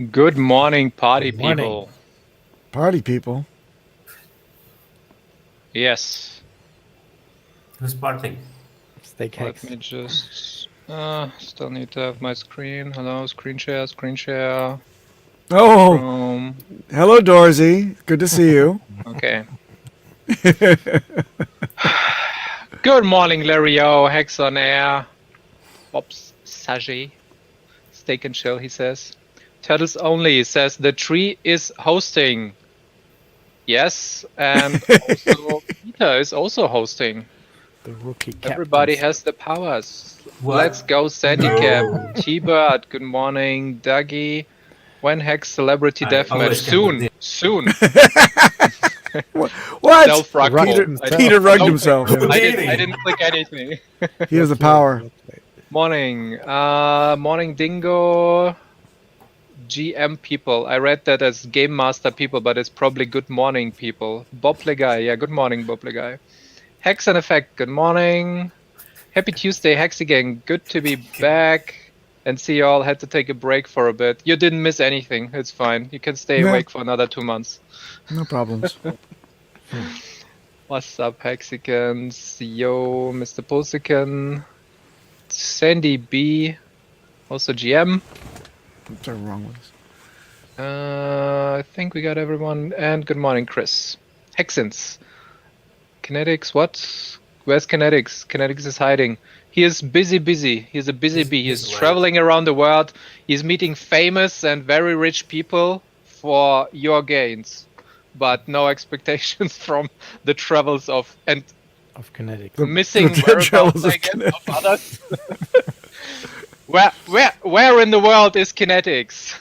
Good morning, party Good morning. people. Party people. Yes. Who's partying? Steak Let HEX. me just still need to have my screen. Hello, screen share, screen share. Oh, hello, Dorsey. Good to see you. Okay. Good morning, Larry O. Hex on air. Ops, Sajay. Steak and chill, he says. Turtles only says the tree is hosting. Yes, and also Peter is also hosting. The rookie captain. Everybody has the powers. What? Let's go, Syndicate. T-Bird, good morning. Dougie. When Hex Celebrity I Deathmatch? always can Soon. What? Self-rugged. Peter rugged himself. I didn't click anything. He has the power. Morning. Morning, Dingo. GM people. I read that as Game Master people, but it's probably good morning people. Bob Leguy. Yeah, good morning, Bob Leguy. Hex and Effect, good morning. Happy Tuesday, Hexigan. Good to be back and see you all. Had to take a break for a bit. You didn't miss anything. It's fine. You can stay awake for another 2 months. No problems. What's up, Hexicans? Yo, Mr. Pulsican. Sandy B. Also GM. What's wrong with us? I think we got everyone. And good morning, Chris. Hexins. Kinetics, what? Where's Kinetics? Kinetics is hiding. He is busy. He's a busy bee. He's traveling around the world. He's meeting famous and very rich people for your gains. But no expectations from the travels of Kinetics. Missing the whereabouts, I guess, of others. Where in the world is Kinetics?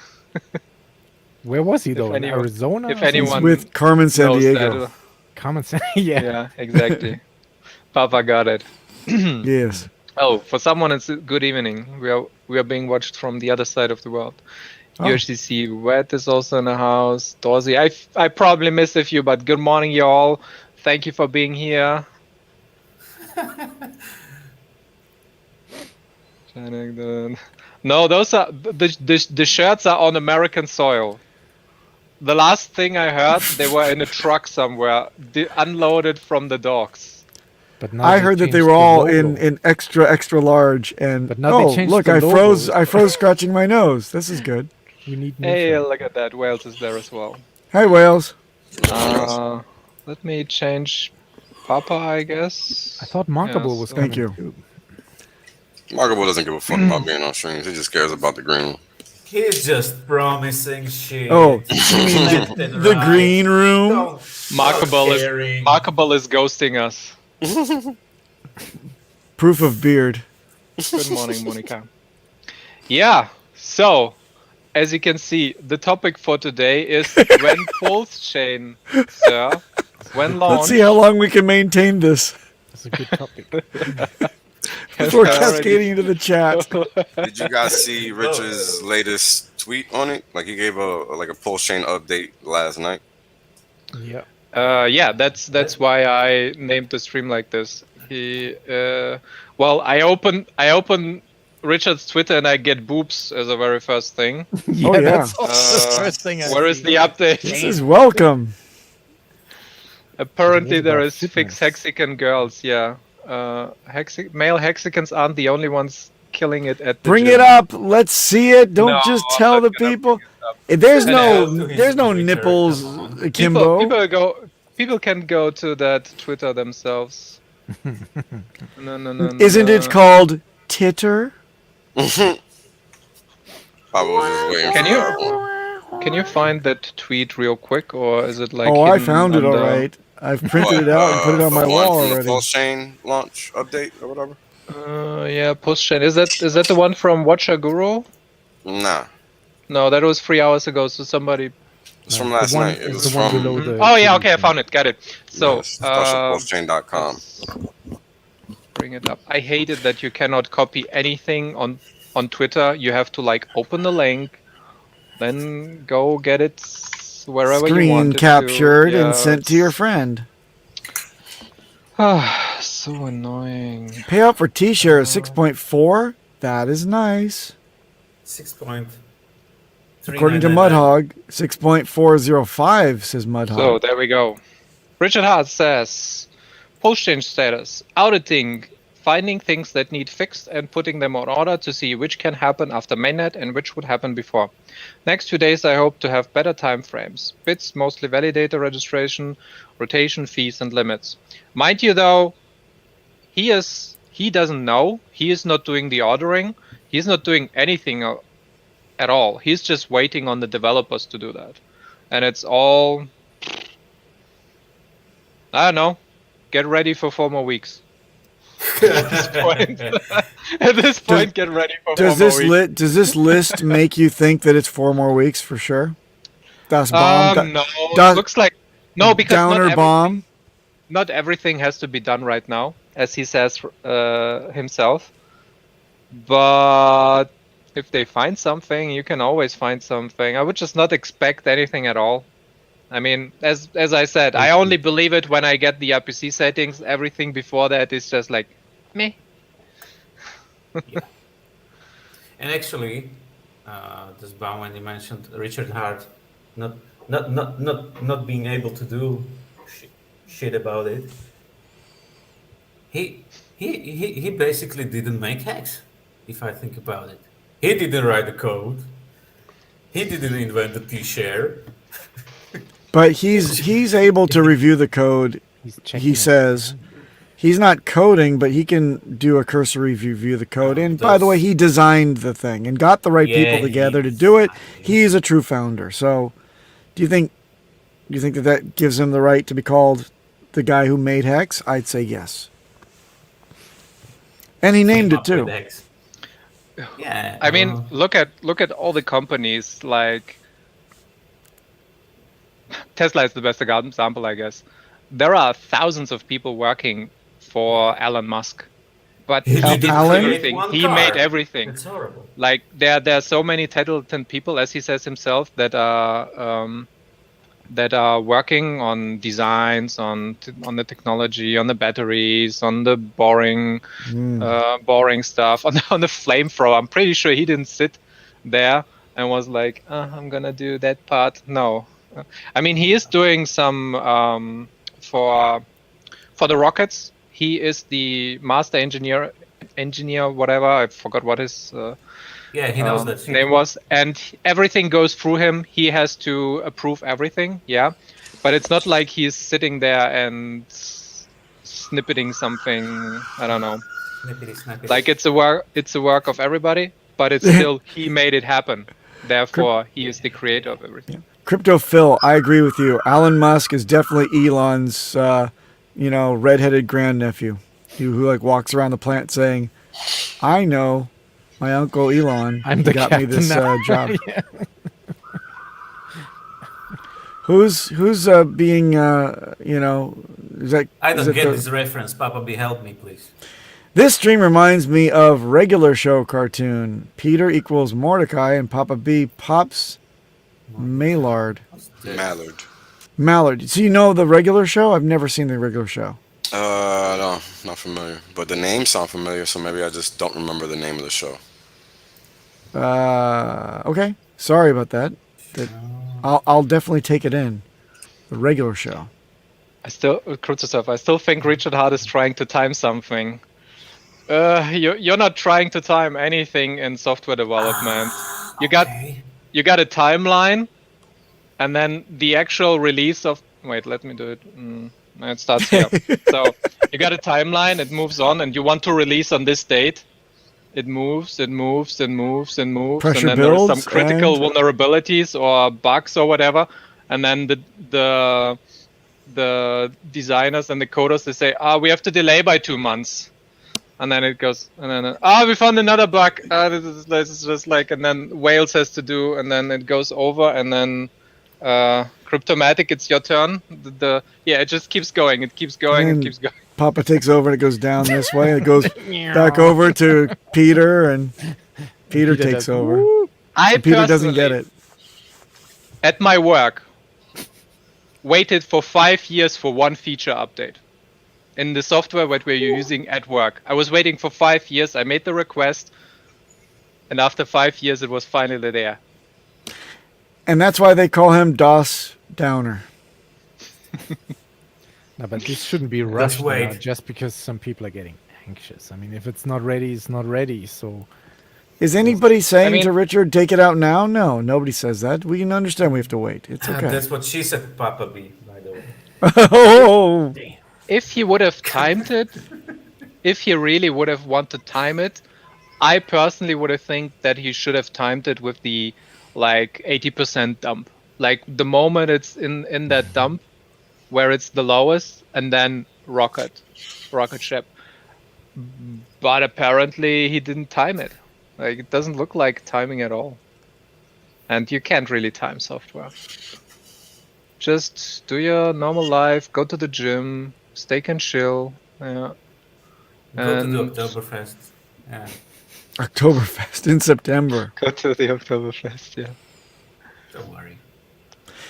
Where was he though? In anyone- Arizona? if or anyone- something? With Carmen San Knows Diego. that. Common sense. Yeah. Yeah, exactly. Papa got it. Yes. Oh, for someone it's good evening. We are being watched from the other side of the world. Oh. USDC Wet is also in the house. Dorsey, I probably missed a few, but good morning, y'all. Thank you for being here. No, those are the shirts are on American soil. The last thing I heard, they were in a truck somewhere, unloaded from the docks. But now I heard that they changed were the all logo. in extra large, and But now they oh changed look, the I logo. froze scratching my nose. This is good. We need new Hey, shirt. look at that. Wales is there as well. Hi Wales. Let me change Papa, I guess. I thought Markable was Thank coming you. too. Markable doesn't give a fuck about being on streams. He just cares about the green. He's just promising shit. Oh, Left and the right. green room. Don't Markable is ghosting us. Proof of beard. Good morning, Monica. Yeah, so as you can see, the topic for today is when Pulse Chain, sir, when launched. Let's see how long we can maintain this That's a good topic. before cascading into the chat. Did you guys see Rich's latest tweet on it? Like he gave a pulse chain update last night. Yeah. Yeah, that's why I named the stream like this. I open Richard's Twitter and I get boobs as a very first thing. Oh, yeah. That's also the first thing I Where is see. the update? This is welcome. Apparently It was there about is fitness. fixed Hexican girls, yeah. Male Hexicans aren't the only ones killing it at the Bring gym. it up. Let's see it. Don't No, just I'm tell not the gonna people. bring it up. There's No. no nipples, Kimbo. People can go to that Twitter themselves. No. Isn't it called Titter? I was just waiting Can for you- that. Can you find that tweet real quick, or is it like? Oh, I hidden found it all under- right. I've printed it out and put it on my the one wall from the already. pulse chain launch update or whatever. Yeah, post chain. Is that the one from Watcher Guru? Nah, No, that was 3 hours ago. So somebody. it's from The last one- night. It it's was the one from below the Oh yeah, okay, I TV found it. Got it. So pulsechain.com. bring it up. I hate it that you cannot copy anything on Twitter. You have to like open the link, then go get it wherever you Screen want it captured to. and sent to your friend. Ah, so annoying. Payout for T-share is 6.4. That is nice. 6 point. According to 3999. Mudhog, 6.405 says Mudhog. So there we go. Richard Hart says, post-change status, auditing, finding things that need fixed and putting them on order to see which can happen after mainnet and which would happen before. Next few days I hope to have better time frames. Bits, mostly validator registration, rotation, fees and limits. Mind you though, he doesn't know. He is not doing the ordering. He's not doing anything at all. He's just waiting on the developers to do that. And it's all, I don't know, get ready for 4 more weeks. At this point, get ready for 4 more weeks. Does this list make you think that it's 4 more weeks for sure? Das Bomb? No, it looks like, no, because Downer Bomb? not everything has to be done right now, as he says himself. But if they find something, you can always find something. I would just not expect anything at all. I mean, as I said, I only believe it when I get the RPC settings. Everything before that is just like, meh. And actually, this bomb when you mentioned Richard Hart not being able to do shit about it. He basically didn't make HEX, if I think about it. He didn't write the code. He didn't invent the T-share. But he's able to review the code. He says he's not coding, but he can do a cursory review of the code. And by the way, he designed the thing and got the right people together to do it. He's a true founder. So, do you think that gives him the right to be called the guy who made HEX? I'd say yes. And he named it too. Yeah. I mean, look at all the companies. Like Tesla is the best example, I guess. There are thousands of people working for Elon Musk, but he did everything. He made everything. It's horrible. Like there are so many talented people, as he says himself, that are working on designs, on the technology, on the batteries, on the boring stuff, on the flamethrower. I'm pretty sure he didn't sit there and was like, I'm gonna do that part. No, I mean he is doing some for the rockets. He is the master engineer, whatever. I forgot what his he knows that name was, and everything goes through him. He has to approve everything. Yeah, but it's not like he's sitting there and snippeting something. I don't know. Snippety. Like it's a work of everybody, but it's still he made it happen. Therefore, he is the creator of everything. Crypto Phil, I agree with you. Elon Musk is definitely Elon's, redheaded grandnephew, who like walks around the planet saying, "I know my uncle Elon got me this job." Who's being is that? I don't get this reference. Papa B, help me, please. This stream reminds me of regular show cartoon. Peter equals Mordecai and Papa B pops Mallard. Mallard. So you know the regular show? I've never seen the regular show. No, not familiar. But the names sound familiar, so maybe I just don't remember the name of the show. Okay. Sorry about that. I'll definitely take it in. The regular show. I still think Richard Hart is trying to time something. You're not trying to time anything in software development. You got a timeline, and then the actual release of. Wait, let me do it. It starts here. So you got a timeline. It moves on, and you want to release on this date. It moves, pressure and then there are some critical vulnerabilities or bugs or whatever, and then the designers and the coders, they say, we have to delay by 2 months, and then it goes, and then we found another bug. This is just like, and then Wales has to do, and then it goes over, and then Cryptomatic, it's your turn. It just keeps going. It keeps going. It keeps going. Papa takes over and it goes down this way. It goes back over to Peter, and Peter takes over. Peter doesn't get it. At my work, waited for 5 years for one feature update. In the software that we're using at work, I was waiting for 5 years. I made the request, and after 5 years, it was finally there. And that's why they call him DOS Downer. No, but this shouldn't be rushed wait. now just because some people are getting anxious. I mean, if it's not ready, it's not ready. So Is anybody saying mean- to Richard, take it out now? No, nobody says that. We can understand we have to wait. It's okay. That's what she said, Papa B, by the way. Oh, If he would have timed it, if he really would have wanted to time it, I personally would have think that he should have timed it with the like 80% dump. Like the moment it's in that dump where it's the lowest, and then rocket ship. But apparently he didn't time it. Like it doesn't look like timing at all. And you can't really time software. Just do your normal life, go to the gym, steak and chill. Yeah. Go to the And- Oktoberfest. Yeah. Oktoberfest in September. Go to the Oktoberfest, yeah. Don't worry.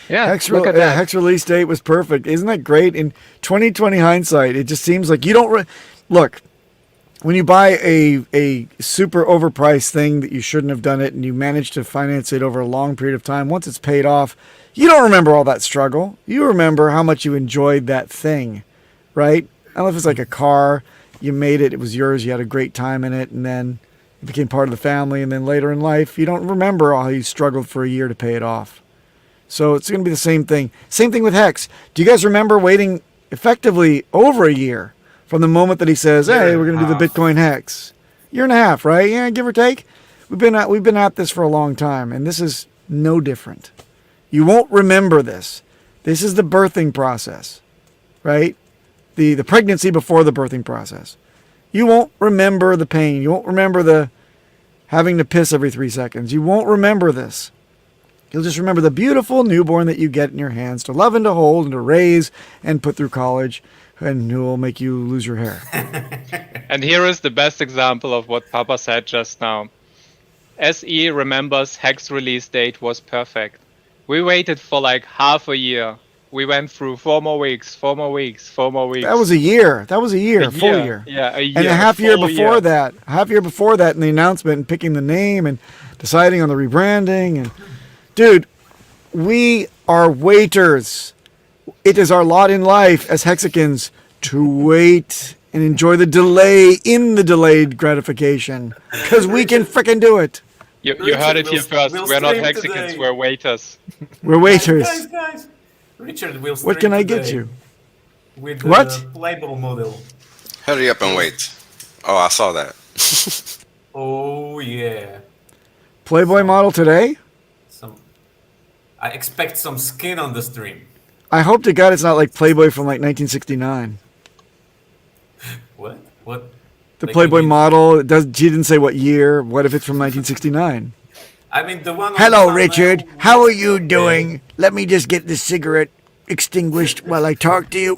Yeah, Hex, look at that. Hex release date was perfect. Isn't that great? In 2020 hindsight, it just seems like you don't... Look, when you buy a super overpriced thing that you shouldn't have done it and you manage to finance it over a long period of time, once it's paid off, you don't remember all that struggle. You remember how much you enjoyed that thing, right? I don't know if it's like a car, you made it, it was yours, you had a great time in it, and then it became part of the family, and then later in life, you don't remember how you struggled for a year to pay it off. So it's going to be the same thing. Same thing with Hex. Do you guys remember waiting effectively over a year from the moment that he says, "Hey, we're going to do the Bitcoin Hex"? Year and a half, right? Yeah, give or take. We've been at this for a long time, and this is no different. You won't remember this. This is the birthing process, right? The pregnancy before the birthing process. You won't remember the pain. You won't remember the having to piss every 3 seconds. You won't remember this. You'll just remember the beautiful newborn that you get in your hands to love and to hold and to raise and put through college, and who will make you lose your hair. And here is the best example of what Papa said just now. SE remembers Hex release date was perfect. We waited for like half a year. We went through 4 more weeks, 4 more weeks, 4 more weeks. That was a year. That was a year, a full year. Yeah, a year. And a half year full before year. that, a half year before that, in the announcement and picking the name and deciding on the rebranding. And dude, we are waiters. It is our lot in life as Hexicans to wait and enjoy the delay in the delayed gratification, because we can frickin' do it. You heard it here first. We'll We're not stream Hexicans, today. we're waiters. We're waiters. Guys. Richard will What stream can I get today you? With What? the playable model. Hurry up and wait. Oh, I saw that. Oh yeah. Playboy model today? I expect some skin on the stream. I hope to God it's not like Playboy from like 1969. What? What? The Like, Playboy you mean- model, she didn't say what year. What if it's from 1969? I mean the one. on Hello, the Richard. thumbnail How are was you okay. doing? Let me just get this cigarette extinguished while I talk to you.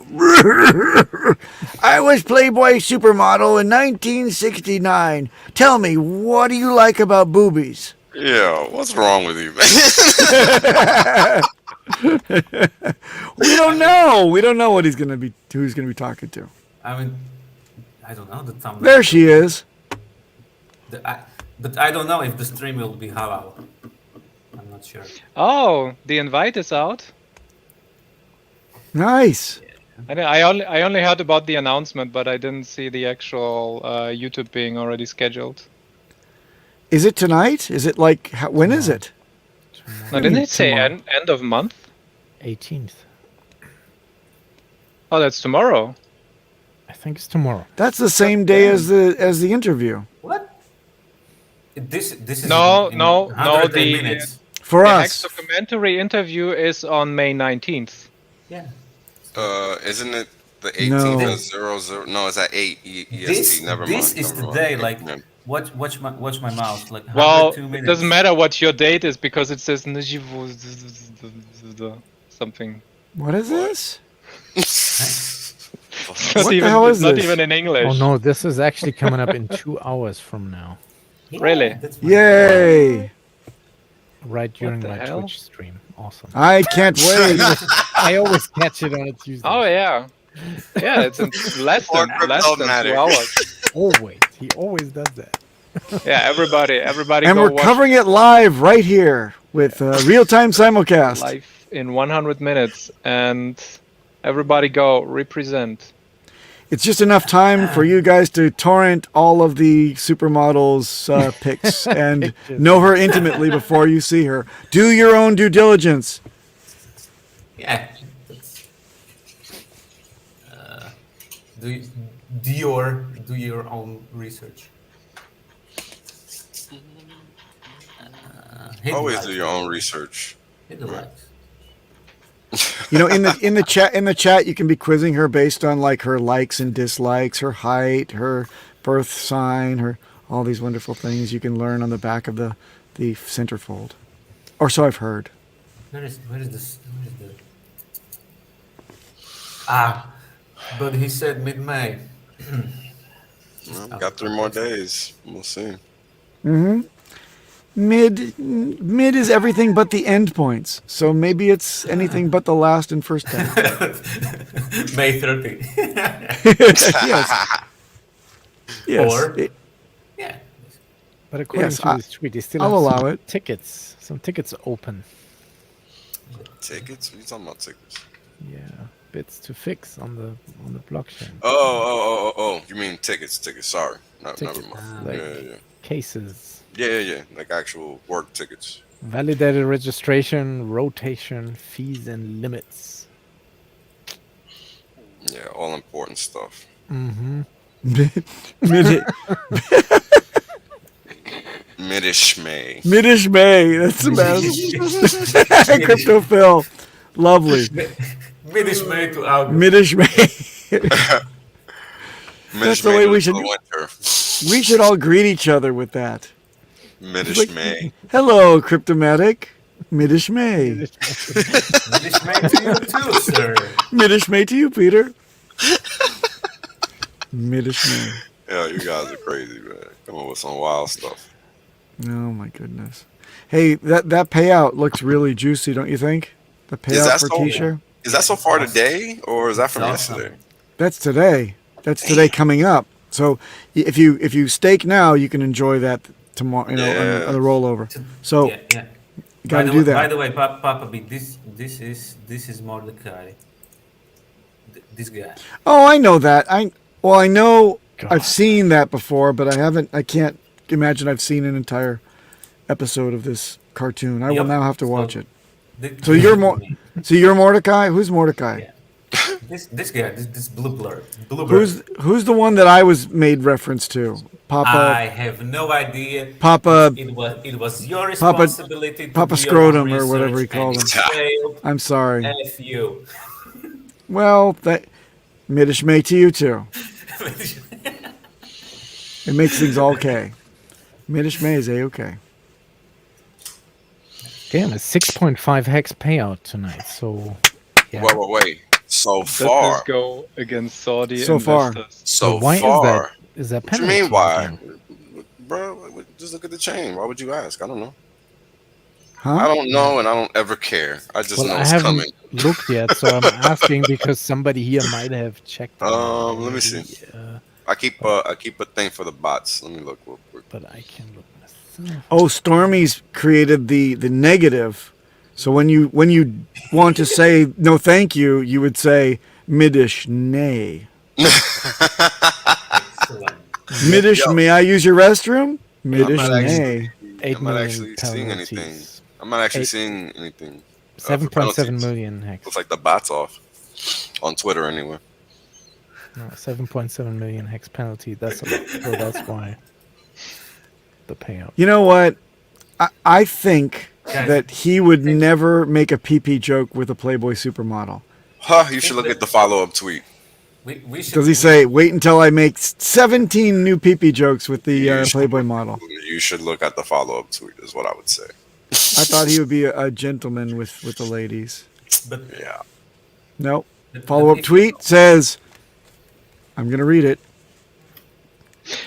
I was Playboy supermodel in 1969. Tell me, what do you like about boobies? Yeah, what's wrong with you, man? We don't know. We don't know what who's gonna be talking to. I mean, I don't know the thumbnail. There she is. But I don't know if the stream will be halal. I'm not sure. Oh, the invite is out. Nice. I only heard about the announcement, but I didn't see the actual YouTube being already scheduled. Is it tonight? Is it like when is it? No, didn't it say Tomorrow. end of month? 18th. Oh, that's tomorrow. I think it's tomorrow. That's the same day as the interview. What? This is No, in no, 108 the- minutes. For The us. Hex documentary interview is on May 19th. Yeah. Isn't it the 18th No. or 00? No, it's at 8 EST. This Never mind. this is never the mind. day. Like Yeah. watch my mouth. Like Well, 102 it minutes. doesn't matter what your date is because it says something. What is this? It's What not the even, hell it's is not this? even in English. Oh no, this is actually coming up in 2 hours from now. Yeah, Really? that's my- Yay! Right during the my hell? Twitch stream. Awesome. I can't wait. I always catch it on a Tuesday. Oh yeah, yeah. It's in less than Or less than problematic. 2 hours. Always. He always does that. Yeah, everybody And go we're watch. covering it live right here. with real-time simulcast. Live in 100 minutes, and everybody go represent. It's just enough time for you guys to torrent all of the supermodels' pics and know her intimately before you see her. Do your own due diligence. Yeah. Do your own research. Always do your own research. Hit the likes. You know, in the chat, you can be quizzing her based on like her likes and dislikes, her height, her birth sign, her all these wonderful things you can learn on the back of the centerfold, or so I've heard. Where is this? But he said mid-May. Well, got 3 more days. We'll see. Mm-hmm. Mid is everything but the end points, so maybe it's anything but the last and first day. May 30. Yes. Or yeah. But according Yes, to this tweet, they still I'll have allow some it. tickets. Some tickets open. Tickets? What are you talking about tickets? Yeah, bits to fix on the blockchain. Oh, you mean tickets. Sorry. Never Tickets, mind. like Yeah. cases. Yeah. Like actual work tickets. Validated registration, rotation, fees, and limits. Yeah, all important stuff. Mm-hmm. Midish May. Midish May. That's the best. Crypto Phil. Lovely. Midish May to August. Midish May. Midish the May way to we the should- winter. We should all greet each other with that. Midish May. Hello, Cryptomatic. Midish May. Midish May to you too, sir. Midish May to you, Peter. Midish May. Yeah, you guys are crazy, man. Come up with some wild stuff. Oh my goodness. Hey, that payout looks really juicy, don't you think? The payout for T-shirt. Is that so far today, or is that from Awesome. yesterday? That's today. That's today coming up. So if you stake now, you can enjoy that tomorrow. You know, Yeah. on the rollover. So Yeah. you got to do that. By the way, Papa B, this is Mordecai. This guy. Oh, I know that. I know God. I've seen that before, but I can't imagine I've seen an entire episode of this cartoon. I will Yep. now have to watch it. This, So you're Mordecai? Who's Mordecai? Yeah. This guy, this Bluebird. Who's the one that I was made reference to? I Papa have no idea. Papa It was your responsibility. to Papa do your own Scrotum or whatever he research, called and him. you failed. I'm sorry. F you. Well, that Midish May to you too. It makes things all okay. Midish May is A-okay. Damn, it's 6.5 hex payout tonight. So, yeah. Wait. So Let far. this go against Saudi So far. investors. So But why far. is that What you penalty? mean, why? again? Bro, just look at the chain. Why would you ask? I don't know. Huh? I don't know, and I don't ever care. I just Well, know I it's haven't coming. looked yet, so I'm asking because somebody here might have checked. it Let me see. already, I keep a thing for the bots. Let me look real quick. but I can look myself. Oh, Stormy's created the negative. So when you want to say no thank you, you would say Midish nay. Excellent. Midish, Yo. may I use your restroom? Midish not actually- nay. 8 I'm not million actually seeing anything. penalties. I'm not actually Eight- seeing anything. 7.7 penalties. million hex. Looks like the bot's off. On Twitter, anyway. No, 7.7 million hex penalty. That's a lot. So that's why the payout. You know what? I think Guys. that he would never make a PP joke with a Playboy supermodel. Huh, you should look at the follow-up tweet. We should, Does he say, wait until I make 17 new PP jokes with the You should- Playboy model? You should look at the follow-up tweet, is what I would say. I thought he would be a gentleman with the ladies. But, Yeah. No. but Follow-up if- tweet says, I'm going to read it.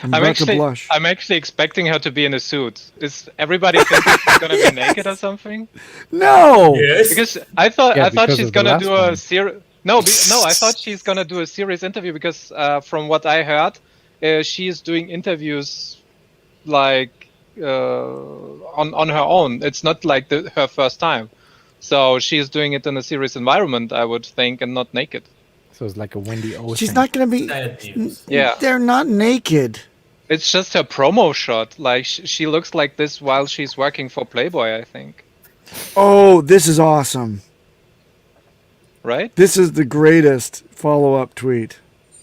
I'm about to blush. I'm actually expecting her to be in a suit. Is everybody thinking she's gonna be naked or something? No! Yes. Because I thought because she's of the gonna last do a one. serious. No, I thought she's gonna do a serious interview because from what I heard, she is doing interviews like on her own. It's not like her first time. So she's doing it in a serious environment, I would think, and not naked. So it's like a Wendy O She's thing. not going to be. Sad news. Yeah. They're not naked. It's just her promo shot. Like she looks like this while she's working for Playboy, I think. Oh, this is awesome. Right? This is the greatest follow-up tweet.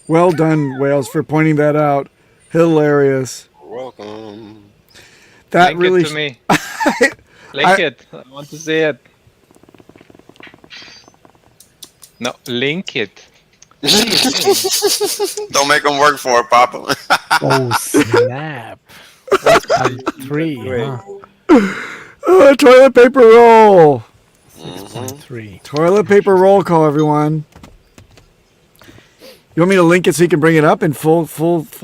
Well done, Wales, for pointing that out. Hilarious. Welcome. That Link really. it to me. Link it. I want to see it. No, link it. Don't make them work for it, Papa. Oh, snap. 3. Huh? Toilet paper roll. 6.3. Toilet paper roll call, everyone. You want me to link it so you can bring it up in full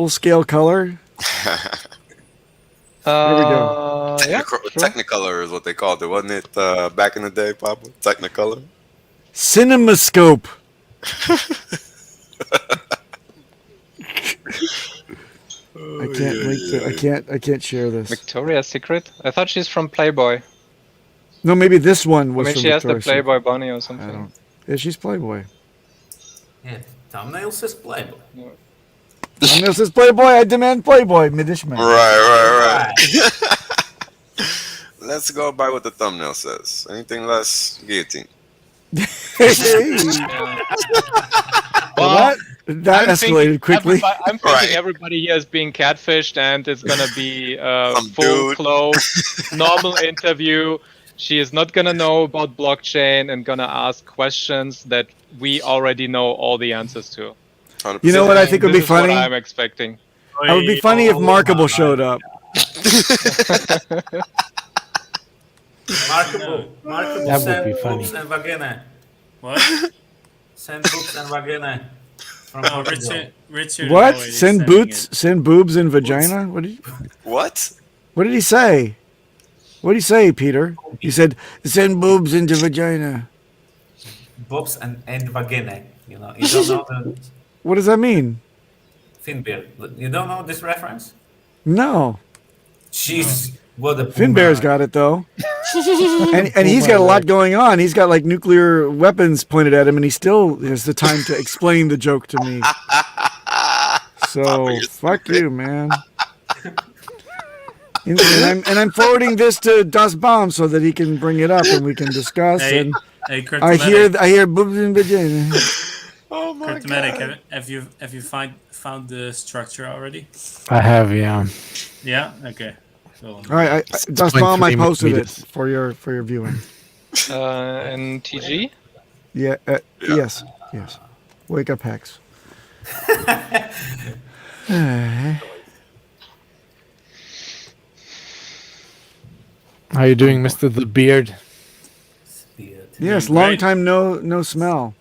scale color? There we go. Yeah, sure. Technicolor is what they called it, wasn't it? Back in the day, Papa. Technicolor. CinemaScope. I can't link to. I can't share this. Victoria's Secret? I thought she's from Playboy. No, maybe this one I was mean, from she has the Victoria's Secret. Playboy bunny or I something. don't. Yeah, she's Playboy. Yeah, thumbnail says Playboy. And this is Playboy. I demand Playboy. Midishman. Right. Let's go by what the thumbnail says. Anything less, guillotine. Well, that I'm escalated quickly. I'm thinking everybody here is being catfished, and it's gonna be a Some full dude. close, normal interview. She is not gonna know about blockchain and gonna ask questions that we already know all the answers to. 100%. You know what I think would This be is what funny? I'm expecting. It would be funny if Markable showed up. Markable That would send be funny. boobs and vagina. What? Send boobs and vagina. From Oh, Portugal. Richard. What? already Send sending boots? it. Send boobs and vagina? What did you? What? What did he say? What did he say, Peter? He said, "Send boobs into vagina." Boobs and vagina. You know, you don't know the What does that mean? Finbear. You don't know this reference? No. Jeez, what a Finbear's got it though, and he's got a lot going on. He's got like nuclear weapons pointed at him, and he still has the time to explain the joke to me. So fuck you, man. And I'm forwarding this to Das Baum so that he can bring it up and we can discuss. Hey, And hey, I Cryptomatic, hear boobs and vagina. Oh my Cryptomatic, god. have you found the structure already? I have, yeah. Yeah. Okay. So, All right, Das Baum, I 6.3 posted it meters. for your viewing. And TG? Yeah. Yes. Wake up, Hex. How you doing, Mr. The Beard? Beard. Yes, Doing long great. time no smell.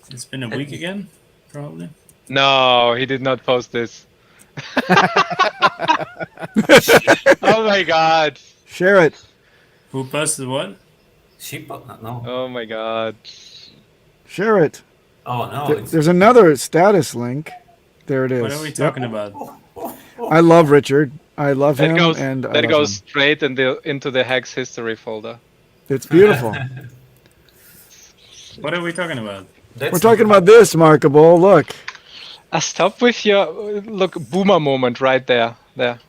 it's been a week again, probably. No, he did not post this. Oh my god. Share it. Who posted what? No. Oh my god. Share it. Oh no. it's- There's another status link. There it is. What are we Yep. talking about? I love Richard. I love That him, goes and I that love goes him. straight into the Hex history folder. It's beautiful. What are we talking about? that's We're talking about this, Markable. Look. Stop with your look boomer moment right there. There.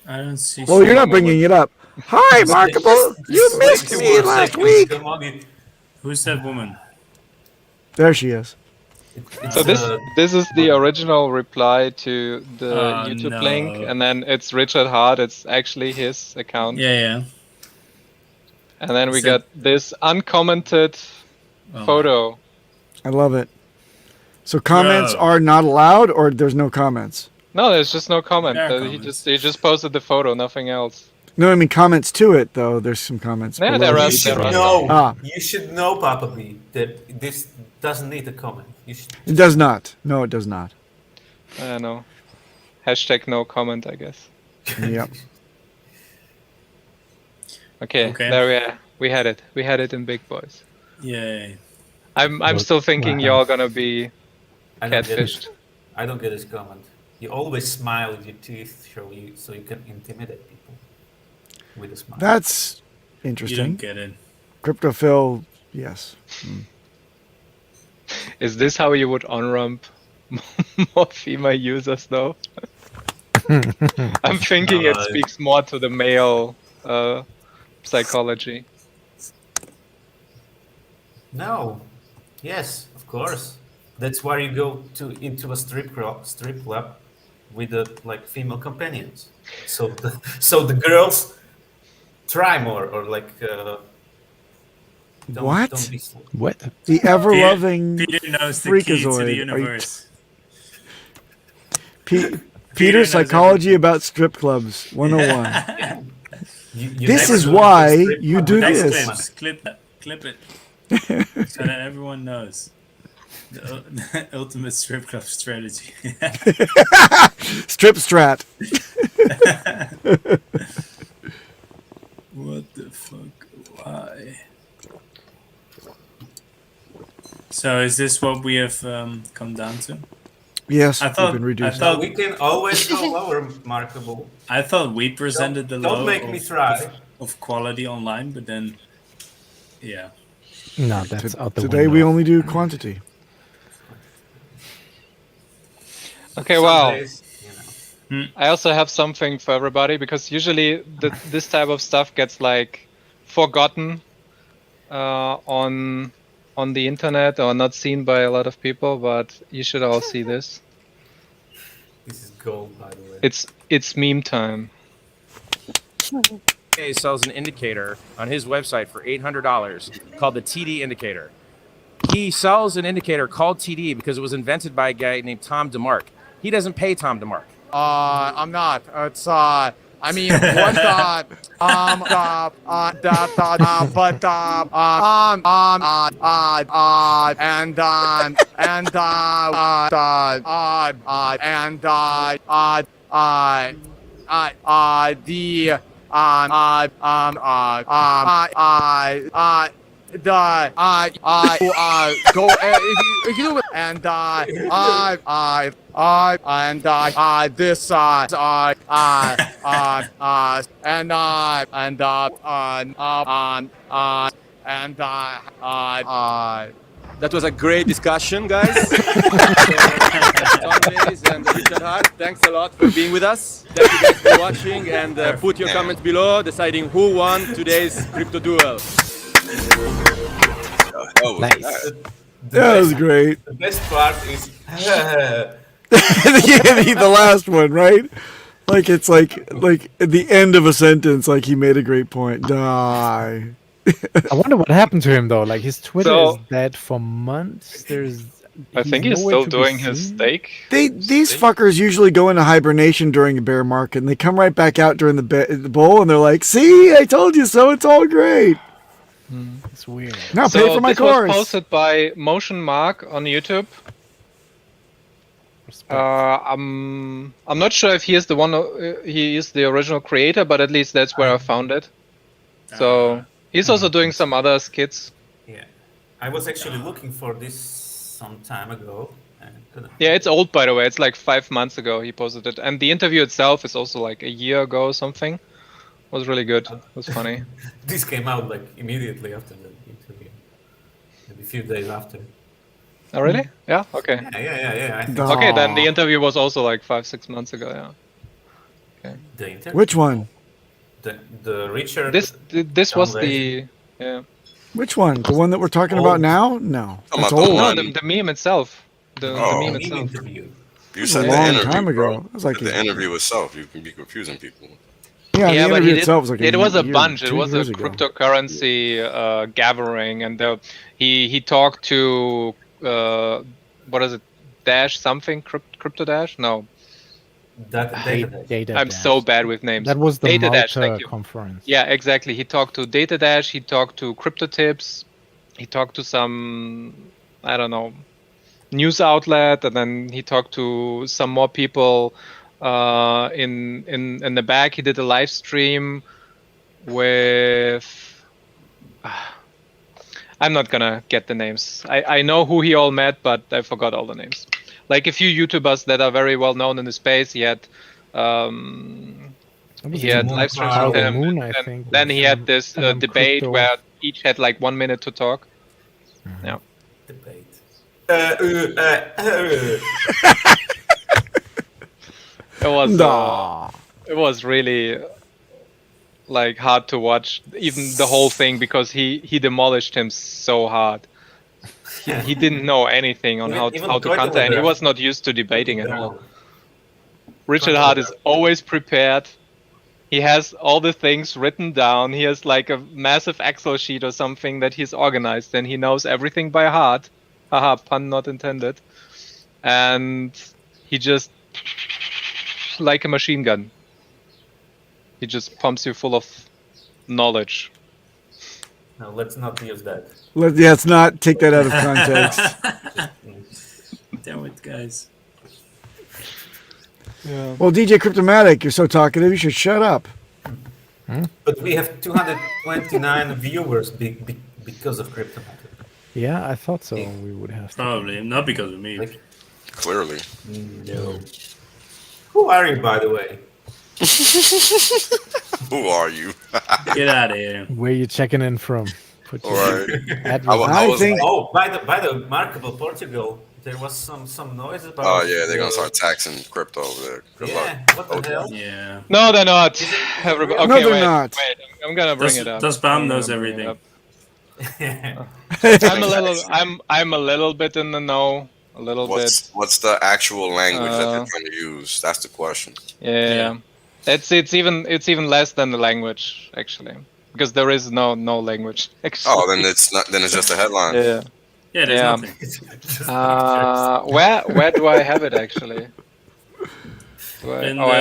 I don't see. Well, you're not bringing it up. Hi, Markable. You missed me last week. Come on, Who's that woman? There she is. it's, So this is the original reply to the Oh, YouTube no. link, and then it's Richard Hart. It's actually his account. Yeah. And then we Is it- got this uncommented Oh. photo. I love it. So comments Bro. are not allowed, or there's no comments? No, there's just no comment. There are He comments. just posted the photo, nothing else. No, I mean comments to it, though. There's some comments. Yeah, below there it. are- you should there are- know. Ah. You should know, Papa B, that this doesn't need a comment. You should. It does not. No, it does not. I don't know. Hashtag no comment, I guess. Yep. Okay, Okay. there we are. We had it. We had it in Big Boys. Yay. I'm still thinking you're gonna be I don't get catfished. it. I don't get his comment. You always smile with your teeth, so you can intimidate people with a smile. That's You interesting. don't get it. Cryptophil, yes. Is this how you would on-ramp more female users, though? I'm thinking it speaks more to the male psychology. No. Yes, of course. That's why you go into a strip club with female companions. So the girls try more, or What? Don't be slow. What? The ever-loving Peter knows the key to the freakazoid. Are you universe. Peter, knows psychology about strip clubs 101. Yeah. You This never is go to a why strip you club do without this. someone. Clip it. So that everyone knows. The ultimate strip club strategy. Strip strat. What the fuck? Why? So is this what we have come down to? Yes, I thought- we've been reducing. I So we can always go lower, Markable. I thought we presented the Don't low make me try. of quality online, but then, yeah. No, that's out the Today window. we only do quantity. Okay, Some well, days, I also have something for everybody, because usually this type of stuff gets like forgotten on the internet or not seen by a lot of people, but you should all see this. This is gold, by the way. It's meme time. He sells an indicator on his website for $800 called the TD indicator. He sells an indicator called TD because it was invented by a guy named Tom DeMark. He doesn't pay Tom DeMark. I'm not. It's I mean, what go if you do it and this that was a great discussion, guys. Tom Vays and Richard Hart, thanks a lot for being with us. Thank you guys for watching, and put your comments below deciding who won today's crypto duel. Nice. That was great. The best part is The last one, right? Like it's like at the end of a sentence, like he made a great point. Die. I wonder what happened to him though. Like his Twitter So- is dead for months. I think he's nowhere still to be doing his seen. stake. These fuckers usually go into hibernation during a bear market, and they come right back out during the bull, and they're like, "See, I told you so. It's all great." It's weird. Now So pay for my this was course. posted by Motion Mark on YouTube. Respect. I'm not sure if he is the one. He is the original creator, but at least that's where I found it. So he's also doing some other skits. yeah. I was actually looking for this some time ago and couldn't. Yeah, it's old, by the way. It's like 5 months ago he posted it, and the interview itself is also like a year ago or something. It was really good. It was funny. This came out like immediately after the interview, maybe a few days after. Oh, really? Yeah. Okay. Yeah. I think Duh. Okay, then the interview was also like 5-6 months ago. Yeah. the interview. Which one? The Richard. This was Tom the yeah. Which one? The one that we're talking about now? No, I'm that's about the old. No, one. the meme itself. The Oh. meme meme itself. interview. You It's said a the long interview, time ago. bro. It was like The interview itself, you can be confusing people. yeah, the but interview itself was like it was a year, bunch. It 2 was a years ago. cryptocurrency gathering, and he talked to what is it? Dash something? Crypto Dash? No, That database. Data I'm Dash. so bad with names. That was the Data Dash, Malta thank you. conference. Yeah, exactly. He talked to Data Dash. He talked to Crypto Tips. He talked to some, I don't know, news outlet, and then he talked to some more people in the back. He did a live stream with. I'm not gonna get the names. I know who he all met, but I forgot all the names. like a few YouTubers that are very well known in the space. He had live streams with him. Moon, I think. Then he had this debate crypto. where each had like 1 minute to talk. Yeah. Debate. It was really like hard to watch, even the whole thing, because he demolished him so hard. He didn't know anything on how to counter, and he was not used to debating at all. Richard Hart is always prepared. He has all the things written down. He has like a massive Excel sheet or something that he's organized, and he knows everything by heart. Haha, pun not intended. And he just, like a machine gun, he just pumps you full of knowledge. No, let's not use that. Let's not take that out of context. Damn it, guys. Yeah. Well, DJ Cryptomatic, you're so talkative, you should shut up. But we have 229 viewers because of Cryptomatic. Yeah, I thought so. We would have to. Probably not because of me. Clearly. No. Who are you, by the way? Who are you? Get out of here. Where you checking in from? Put All right. I think. Oh, by the remarkable Portugal, there was some noise about. Oh yeah, they're gonna start taxing crypto over there. Good luck. What the hell? Yeah. No, they're not. Okay, No, they're wait, not. wait. I'm gonna bring it up. Das Bam I'm knows gonna bring it everything. up. I'm a little bit in the know. A little bit. What's the actual language that they're trying to use? That's the question. Yeah. It's even less than the language, actually, because there is no language. Actually. Oh, then it's not. Then it's just a headline. Yeah. Yeah, there's Yeah. nothing. Where do I have it actually? I probably in our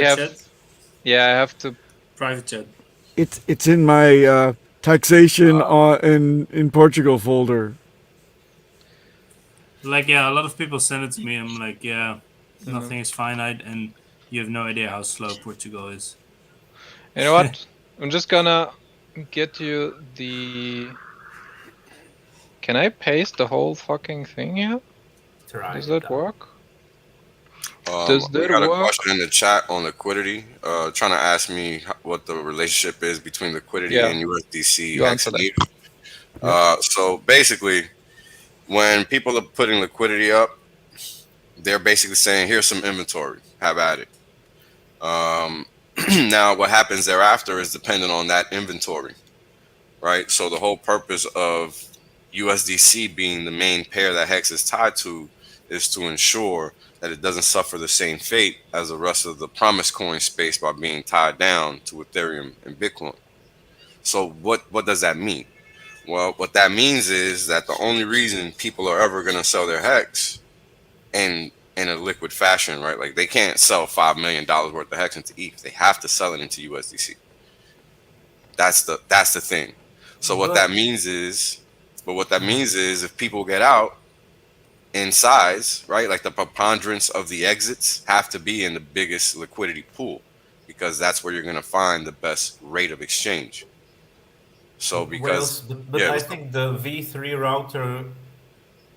have. chat, Yeah, I have to. private chat. It's in my taxation in Portugal folder. Like, yeah, a lot of people send it to me. I'm like, yeah, nothing is finite, and you have no idea how slow Portugal is. You know what? I'm just gonna get you the. Can I paste the whole fucking thing here? Does that work? Does We that got a work? question in the chat on liquidity. Trying to ask me what the relationship is between liquidity and USDC. You answer that. So basically, when people are putting liquidity up, they're basically saying, "Here's some inventory. Have at it." Now, what happens thereafter is dependent on that inventory, right? So the whole purpose of USDC being the main pair that HEX is tied to is to ensure that it doesn't suffer the same fate as the rest of the promise coin space by being tied down to Ethereum and Bitcoin. So what does that mean? Well, what that means is that the only reason people are ever going to sell their HEX in a liquid fashion, right? Like they can't sell $5 million worth of HEX into ETH. They have to sell it into USDC. That's the thing. So what that means is if people get out in size, right? Like the preponderance of the exits have to be in the biggest liquidity pool because that's where you're going to find the best rate of exchange. So because I think the V3 router,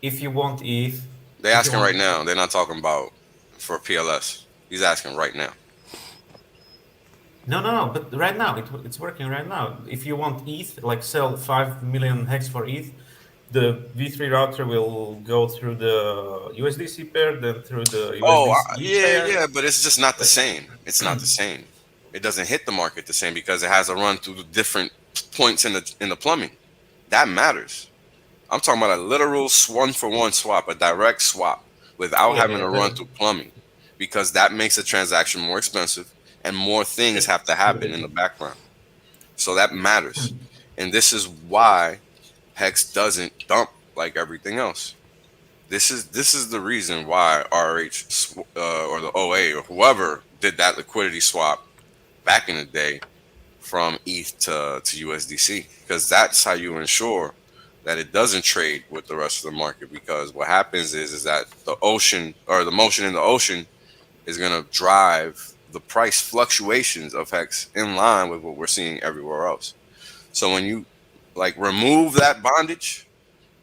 if you want ETH, they're asking right now. They're not talking about for PLS. He's asking right now. No. But right now it's working right now. If you want ETH, like sell 5 million HEX for ETH, the V3 router will go through the USDC pair, then through the USDC pair. Yeah, but it's just not the same. It's not the same. It doesn't hit the market the same because it has to run through different points in the plumbing. That matters. I'm talking about a literal one-for-one swap, a direct swap, without having to run through plumbing, because that makes the transaction more expensive and more things have to happen in the background. So that matters, and this is why HEX doesn't dump like everything else. This is the reason why RH or the OA or whoever did that liquidity swap back in the day from ETH to USDC, because that's how you ensure that it doesn't trade with the rest of the market. Because what happens is that the ocean or the motion in the ocean is going to drive the price fluctuations of HEX in line with what we're seeing everywhere else. So when you like remove that bondage,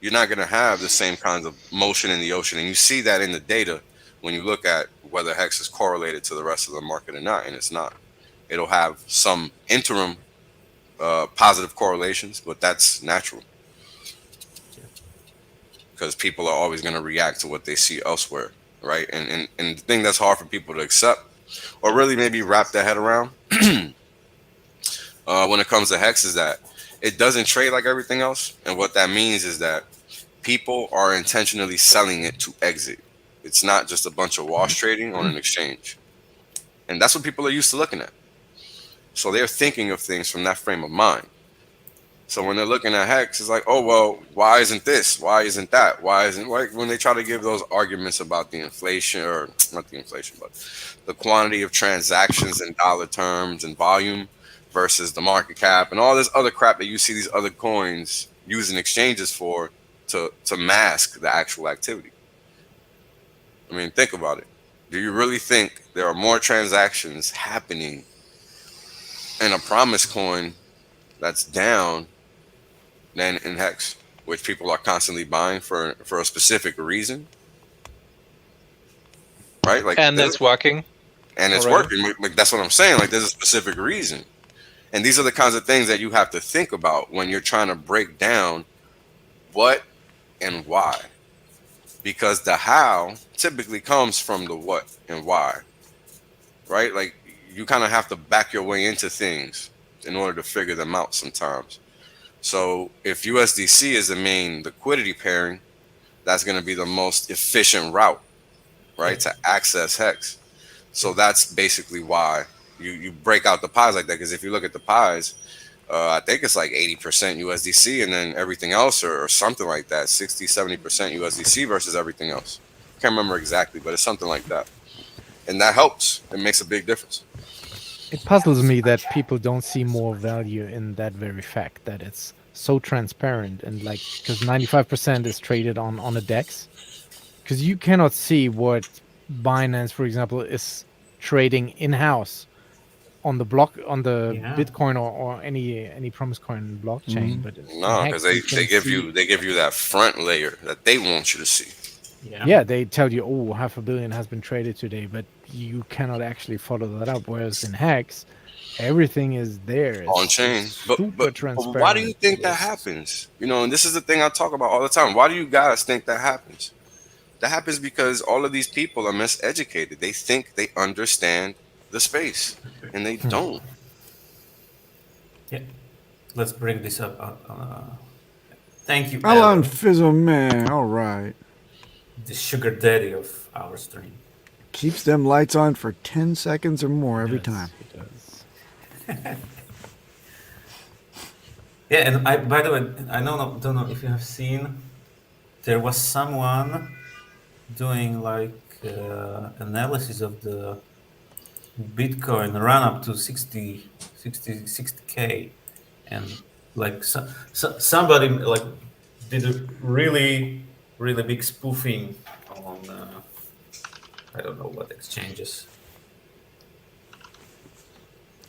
you're not going to have the same kinds of motion in the ocean. And you see that in the data when you look at whether HEX is correlated to the rest of the market or not, and it's not. It'll have some interim positive correlations, but that's natural because people are always going to react to what they see elsewhere, right? And the thing that's hard for people to accept or really maybe wrap their head around when it comes to HEX is that it doesn't trade like everything else. And what that means is that people are intentionally selling it to exit. It's not just a bunch of wash trading on an exchange. And that's what people are used to looking at. So they're thinking of things from that frame of mind. So when they're looking at HEX, it's like, oh, well, why isn't this? Why isn't that? Why isn't, like, when they try to give those arguments about the inflation, or not the inflation, but the quantity of transactions in dollar terms and volume versus the market cap and all this other crap that you see these other coins using exchanges for to mask the actual activity. I mean, think about it. Do you really think there are more transactions happening in a promise coin that's down than in HEX, which people are constantly buying for a specific reason, right? Like, and it's working. And it's already. working. Like, that's what I'm saying. Like, there's a specific reason, and these are the kinds of things that you have to think about when you're trying to break down what and why, because the how typically comes from the what and why, right? Like, you kind of have to back your way into things in order to figure them out sometimes. So if USDC is the main liquidity pairing, that's going to be the most efficient route, right, to access HEX. So that's basically why you break out the pies like that. Because if you look at the pies, I think it's like 80% USDC and then everything else, or something like that, 60-70% USDC versus everything else. Can't remember exactly, but it's something like that. And that helps. It makes a big difference. It puzzles me that people don't see more value in that very fact that it's so transparent, and like, because 95% is traded on a DEX, because you cannot see what Binance, for example, is trading in-house on the block, on the Bitcoin or any promise coin blockchain. But no, because they give you that front layer that they want you to see. Yeah, they tell you, oh, 500 million has been traded today, but you cannot actually follow that up. Whereas in HEX, everything is there. It's on chain. But transparent. Why do you think that happens? You know, and this is the thing I talk about all the time. Why do you guys think that happens? That happens because all of these people are miseducated. They think they understand the space, and they don't. Yeah, let's bring this up. Thank you, Alan Fizzleman. All right. The sugar daddy of our stream. Keeps them lights on for 10 seconds or more every time. It does. Yeah, and by the way, I don't know if you have seen, there was someone doing like analysis of the Bitcoin run up to 60K, and like somebody like did a really big spoofing on I don't know what exchanges.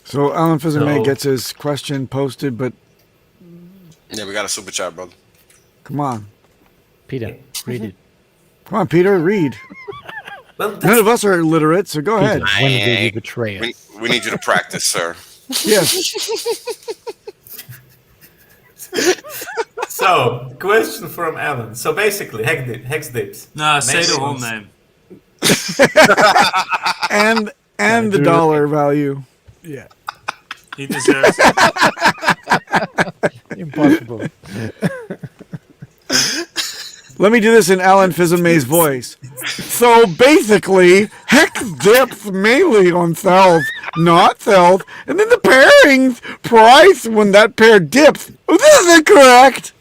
So Alan Fizzleman gets his question posted, but yeah, we got a super chat, brother. Come on, Peter, read it. Come on, Peter, read. Well, none of us are illiterate, so go ahead. When did you betray us? We need you to practice, sir. Yes. So, question from Alan. So basically, hex dips. No, say the whole name. and the dollar value. Yeah. He deserves it. Impossible. Let me do this in Alan Fizzlemay's voice. So basically, HEX dips mainly on Theld, not Theld, and then the pairing price when that pair dips. Oh, this isn't correct.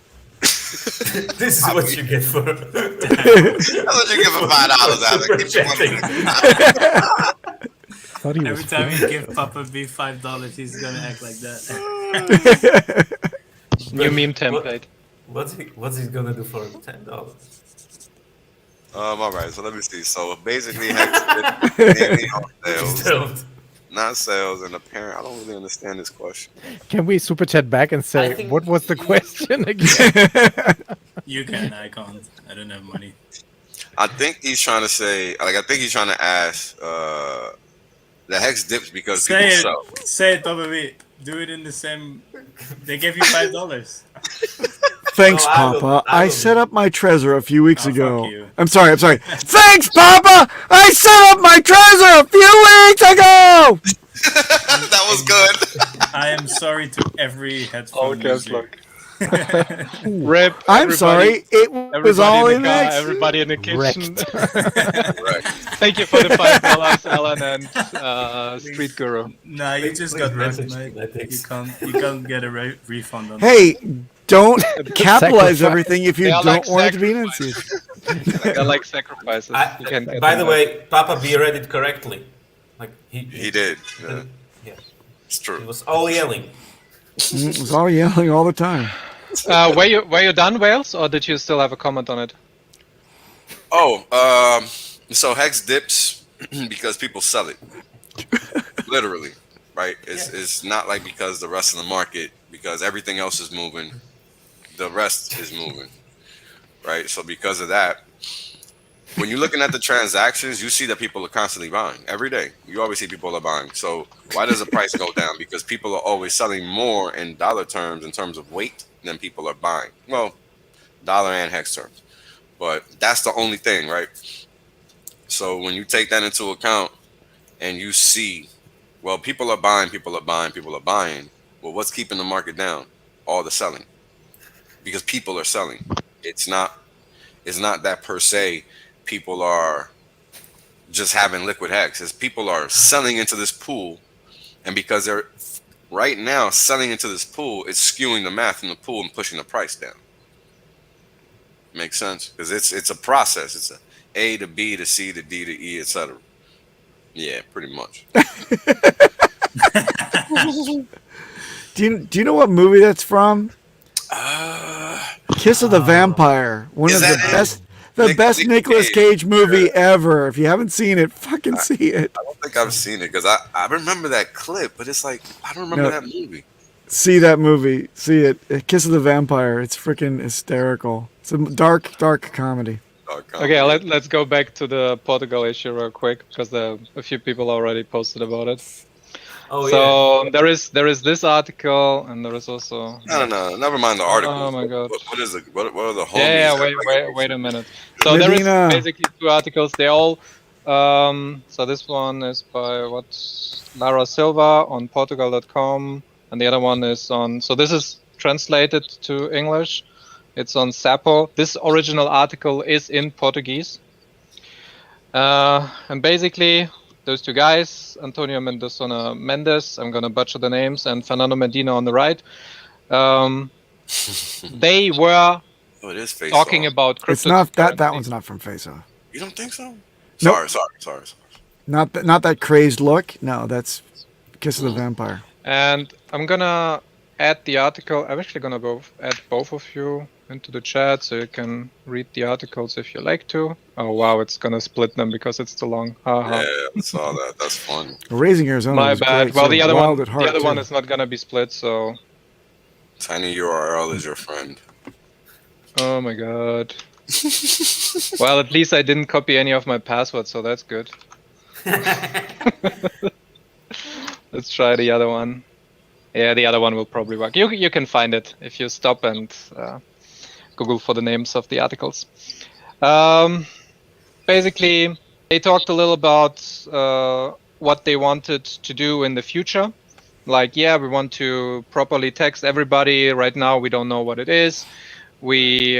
This is what you get for. That's what you get for $5. Every time you give Papa B $5, he's gonna act like that. New meme template. What's he gonna do for $10? All right, so let me see. So basically, HEX is mainly on Theld, not sales, and apparent. I don't really understand this question. Can we super chat back and say think- what was the question again? You can, I can't. I don't have money. I think he's trying to say, like, I think he's trying to ask, the hex dips because Say people it. sell. Say it, Bobby. Do it in the same. They gave you $5. Thanks, No, I will- Papa. I I will. set up my Trezor a few weeks Oh, ago. fuck you. I'm sorry. Thanks, Papa. I set up my Trezor a few weeks ago. That was good. I am sorry to every headphone Okay, user. look. Rip. I'm everybody- sorry. It was Everybody all in in the car, X. everybody in the kitchen. Right. Thank you for the $5, Alan and Street Guru. Nah, you just got rented, message mate. Litex. You can't get a refund on that. Hey, don't capitalize Sacrifice. everything if you They are don't like want it to be enunciated. They're like sacrifices. You can get By them the back. way, Papa B read it correctly. Like He did. Yeah, Yeah, it's he true. was all yelling. It was all yelling all the time. Were you done, Wales, or did you still have a comment on it? Oh, so hex dips because people sell it. Literally, right? It's not like because the rest of the market, because everything else is moving, the rest is moving, right? So because of that, when you're looking at the transactions, you see that people are constantly buying every day. You always see people are buying. So why does the price go down? Because people are always selling more in dollar terms, in terms of weight, than people are buying. Well, dollar and hex terms. But that's the only thing, right? So when you take that into account and you see, well, people are buying, people are buying, people are buying. Well, what's keeping the market down? All the selling. Because people are selling. It's not that per se people are just having liquid hex. It's people are selling into this pool, and because they're right now selling into this pool, it's skewing the math in the pool and pushing the price down. Makes sense? Because it's a process. It's A to B to C to D to E, etc. Yeah, pretty much. Do you know what movie that's from? Kiss of the Vampire. One Is of the that it? best Nick- best Nick Nicolas Cage. Cage movie ever. If you haven't seen it, fucking see it. I don't think I've seen it because I remember that clip, but it's like I don't remember No. that movie. See that movie. See it. Kiss of the Vampire. It's freaking hysterical. It's a dark comedy. Okay, let's go back to the Portugal issue real quick because a few people already posted about it. Oh So there is this article, and there is also. No, never mind the article. Oh my god. What is it? What are the homies? Yeah, that wait a minute. So there Medina. is basically two articles. They all. So this one is by Lara Silva on Portugal.com, and the other one is on. So this is translated to English. It's on Sapo. This original article is in Portuguese. And basically, those two guys, Antonio Mendonça Mendes, I'm gonna butcher the names, and Fernando Medina on the right. They were Oh, it is face talking off. about crypto. It's not that one's not from Face Off. You don't think so? Nope. Sorry. Not that crazed look. No, that's Kiss of the Vampire. And I'm gonna add the article. I'm actually gonna add both of you into the chat so you can read the articles if you like to. Oh wow, it's gonna split them because it's too long. Haha. Yeah, I saw that. That's fun. Raising Arizona. My was bad. Great, Well, so the other wild one, at heart, the other one too. is not gonna be split. So. Tiny URL is your friend. Oh my god. Well, at least I didn't copy any of my passwords, so that's good. Let's try the other one. Yeah, the other one will probably work. You can find it if you stop and Google for the names of the articles. Basically, they talked a little about what they wanted to do in the future. Like, yeah, we want to properly tax everybody. Right now, we don't know what it is. We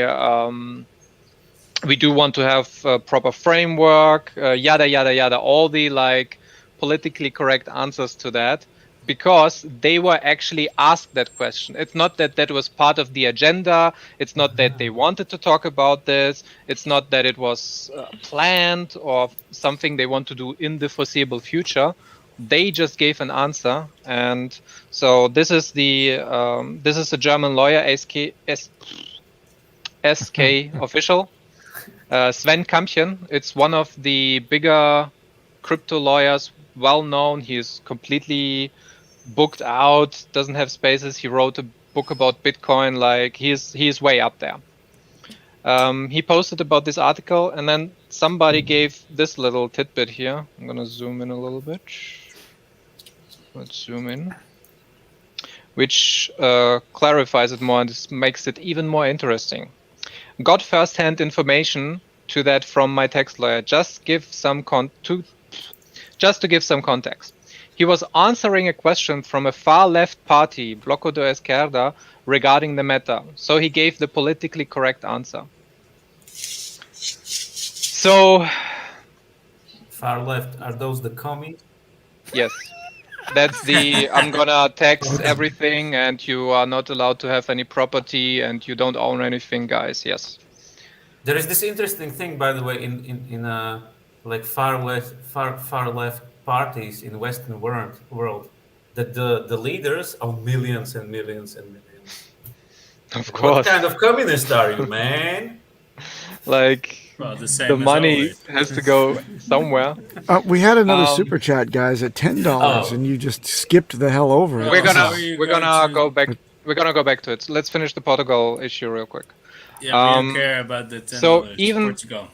do want to have a proper framework, yada yada yada. All the like politically correct answers to that, because they were actually asked that question. It's not that that was part of the agenda. It's not that they wanted to talk about this. It's not that it was planned or something they want to do in the foreseeable future. They just gave an answer, and so this is the German lawyer SK official, Sven Kampchen. It's one of the bigger crypto lawyers well known. He's completely booked out, doesn't have spaces. He wrote a book about Bitcoin. Like he's way up there. He posted about this article, and then somebody gave this little tidbit here. I'm gonna zoom in a little bit. Let's zoom in, which clarifies it more and this makes it even more interesting. Got first-hand information to that from my tax lawyer. Just to give some context. He was answering a question from a far-left party, Bloco de Esquerda, regarding the matter. So he gave the politically correct answer. So, Far left, are those the commies? yes, that's the I'm gonna tax everything and you are not allowed to have any property and you don't own anything, guys. Yes. There is this interesting thing, by the way, in like far left parties in Western world that the leaders own millions and millions and millions. Of course. What kind of communist are you, man? Like, Well, the same the as money always. has to go somewhere. We had another super chat, guys, at $10, Oh. and you just skipped the hell over it. We're So gonna are you we're going gonna to- go back. We're gonna go back to it. Let's finish the Portugal issue real quick. Yeah, we don't care about the $10. so even- Portugal.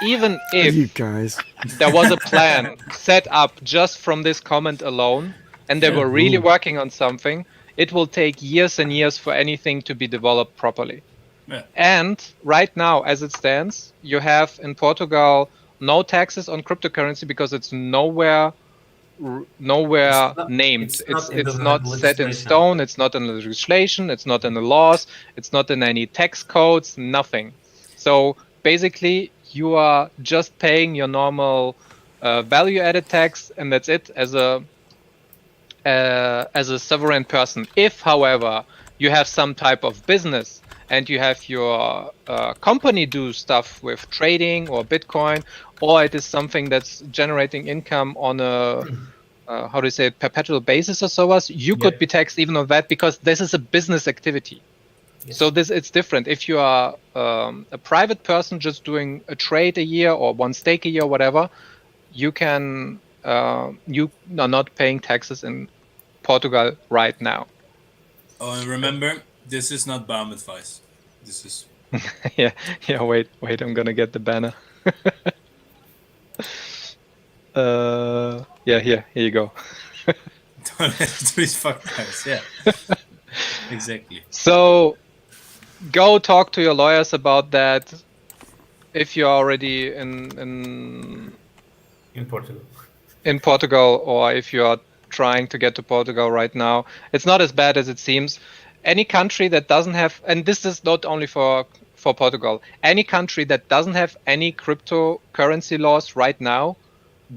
Even if You guys. there was a plan set up just from this comment alone, and they were really working on something, it will take years and years for anything to be developed properly. Yeah. And right now, as it stands, you have in Portugal no taxes on cryptocurrency because it's nowhere not- named. it's It's not in the not set in legislation. stone. It's not in the legislation. It's not in the laws. It's not in any tax codes. Nothing. So basically, you are just paying your normal value-added tax, and that's it as a sovereign person. If, however, you have some type of business and you have your company do stuff with trading or Bitcoin, or it is something that's generating income on a how do you say it, perpetual basis or so as, you could be taxed even on that because this is a business activity. So it's different. If you are a private person just doing a trade a year or one stake a year, whatever, you can you are not paying taxes in Portugal right now. Oh, and remember, this is not bomb advice. This is yeah. Wait. I'm gonna get the banner. Here you go. don't let these fuck guys. Yeah, exactly. So, go talk to your lawyers about that. If you're already in Portugal, or if you are trying to get to Portugal right now, it's not as bad as it seems. Any country that doesn't have, and this is not only for Portugal, any country that doesn't have any cryptocurrency laws right now,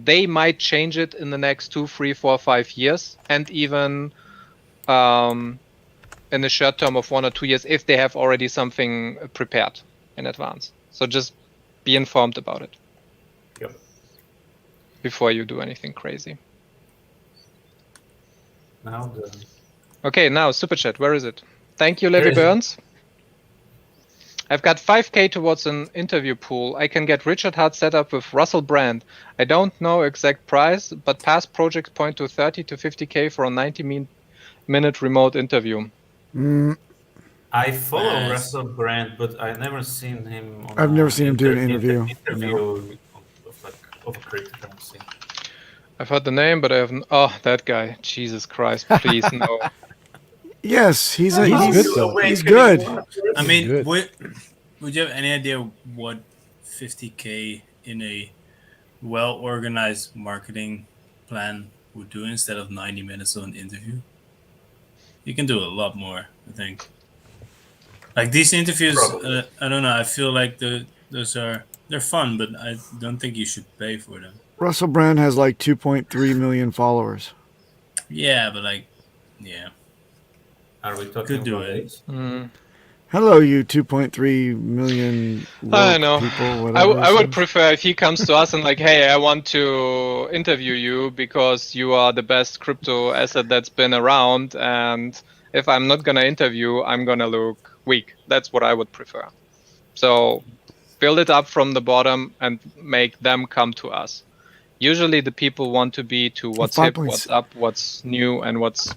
they might change it in the next 2, 3, 4, 5 years, and even in the short term of 1 or 2 years if they have already something prepared in advance. So just be informed about it. Yep. Before you do anything crazy. Now Okay, now Super Chat, where is it? Thank you, Levy Where is it? Burns. I've got 5k towards an interview pool. I can get Richard Hart set up with Russell Brand. I don't know exact price, but past projects point to 30 to 50k for a 90-minute remote interview. I follow Yes. Russell Brand, but I've never seen him. I've never seen him do an interview. Of a cryptocurrency. I've heard the name, but I haven't. Oh, that guy! Jesus Christ! Please no. Yes, he's good, though. He's good. I mean, good. would you have any idea what 50k in a well-organized marketing plan would do instead of 90 minutes of an interview? You can do a lot more, I think. Like these interviews, I don't know. I feel like they're fun, but I don't think you should pay for them. Russell Brand has like 2.3 million followers. Yeah, but like, yeah. Are we talking Could do about it. age? Hello, you 2.3 million I woke know. people. Whatever. I would prefer if he comes to us and like, hey, I want to interview you because you are the best crypto asset that's been around, and if I'm not gonna interview, I'm gonna look weak. That's what I would prefer. So build it up from the bottom and make them come to us. Usually the people want to be to what's hip, what's up, what's new, and what's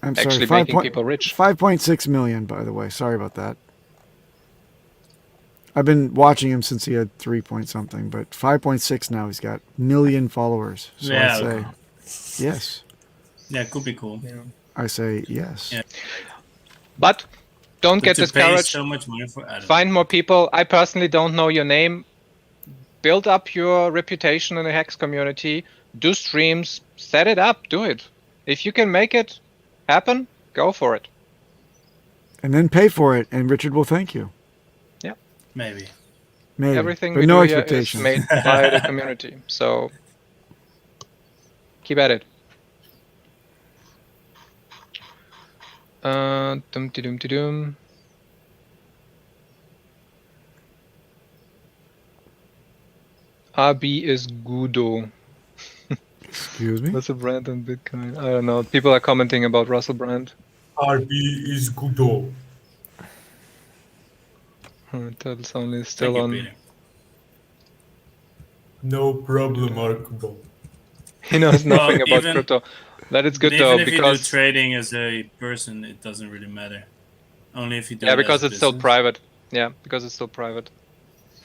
actually making people rich. 5.6 million, by the way. Sorry about that. I've been watching him since he had 3 point something, but 5.6 now. He's got million followers. So I say yes. Yeah, it could be cool. Yeah. I say yes. Yeah. But don't get discouraged. So much money for find more people. I personally don't know your name. Build up your reputation in the Hex community. Do streams. Set it up. Do it. If you can make it happen, go for it. And then pay for it, and Richard will thank you. Yeah. Maybe. Everything but we no do here expectations. is made by the community. So keep at it. Dum-de-dum-de-dum. RB is Gudo. Excuse me? Russell Brand on Bitcoin. I don't know. People are commenting about Russell Brand. RB is Gudo. That's only still on. Peter. No problem, Arkubo. He knows nothing about crypto. That is good though, even if because you do trading as a person, it doesn't really matter. Only if you do. Yeah, it because as it's a still business. private. Yeah, because it's still private.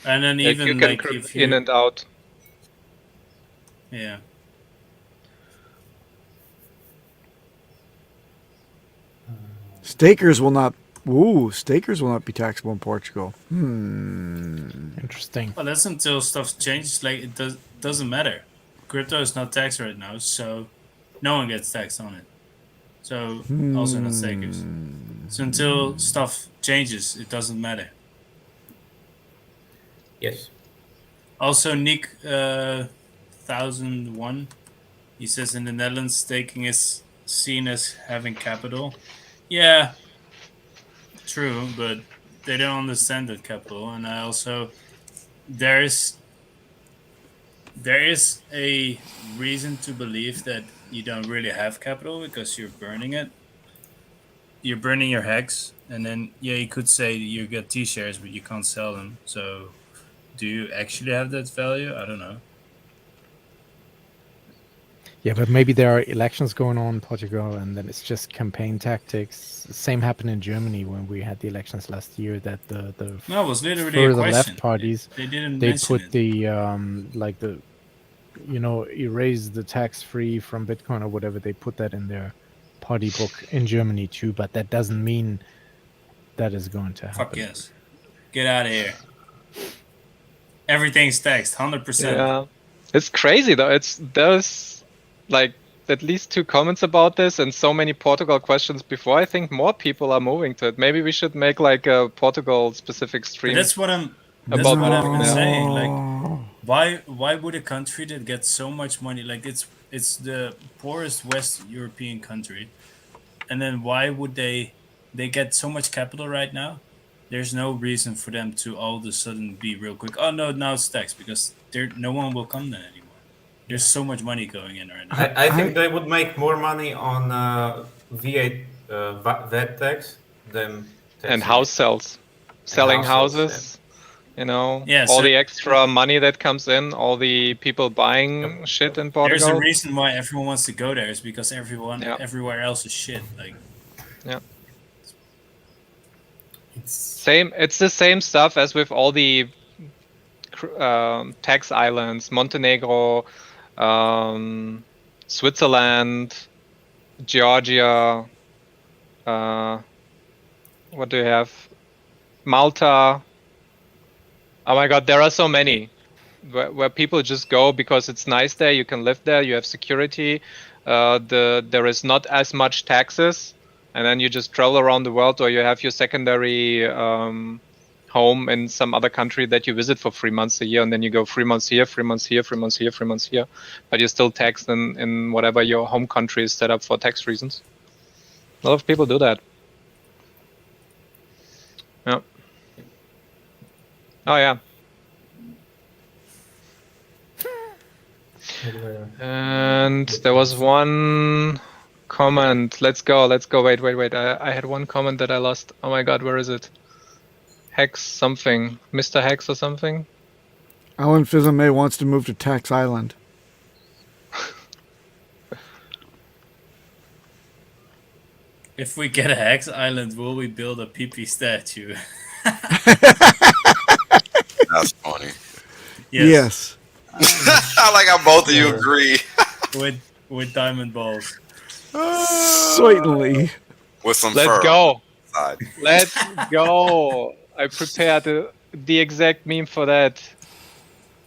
And then Like, even you can like crypt if you, in and out. Yeah. Stakers will not. Ooh, stakers will not be taxable in Portugal. Interesting. Well, that's until stuff changes. Like it doesn't matter. Crypto is not taxed right now, so no one gets taxed on it. So also not stakers. So until stuff changes, it doesn't matter. Yes. Also, Nick 1001, he says in the Netherlands, staking is seen as having capital. Yeah, true, but they don't understand that capital. And I also, there is a reason to believe that you don't really have capital because you're burning it. You're burning your HEX, and then you could say you get T-shares, but you can't sell them. So, do you actually have that value? I don't know. Yeah, but maybe there are elections going on in Portugal, and then it's just campaign tactics. Same happened in Germany when we had the elections last year. That the No, it was literally a further question. left parties They didn't they mention put it. the like the erase the tax free from Bitcoin or whatever. They put that in their party book in Germany too, but that doesn't mean that is going to happen. Fuck yes. Get out of here. Everything's taxed, 100%. Yeah, it's crazy though. There's like at least 2 comments about this and so many Portugal questions before. I think more people are moving to it. Maybe we should make like a Portugal specific stream. But that's what I've been saying. Like, why would a country that gets so much money, like it's the poorest West European country, and then why would they get so much capital right now? There's no reason for them to all of a sudden be real quick. Oh no, now it's taxed because no one will come then anymore. There's so much money going in right now. I think they would make more money on VAT tax than and house sales, selling houses. Yeah, all the extra money that comes in, all the people buying shit in Portugal. There's a reason why everyone wants to go there is because everywhere else is shit. Like, yeah. It's the same stuff as with all the tax islands, Montenegro, Switzerland, Georgia. What do you have? Malta. Oh my God, there are so many where people just go because it's nice there. You can live there. You have security. There is not as much taxes. And then you just travel around the world, or you have your secondary home in some other country that you visit for 3 months a year, and then you go 3 months here, 3 months here, 3 months here, 3 months here, but you're still taxed in whatever your home country is set up for tax reasons. A lot of people do that. Yeah. Oh yeah. And there was one comment. Let's go. Wait. I had one comment that I lost. Oh my God, where is it? Hex something. Mr. Hex or something? Alan Fizame wants to move to Tax Island. If we get a Hex Island, will we build a PP statue? That's funny. Yes. I like how both of you agree. with diamond balls. Certainly. With some Let's fur go. on the side. Let's go. I prepared the exact meme for that.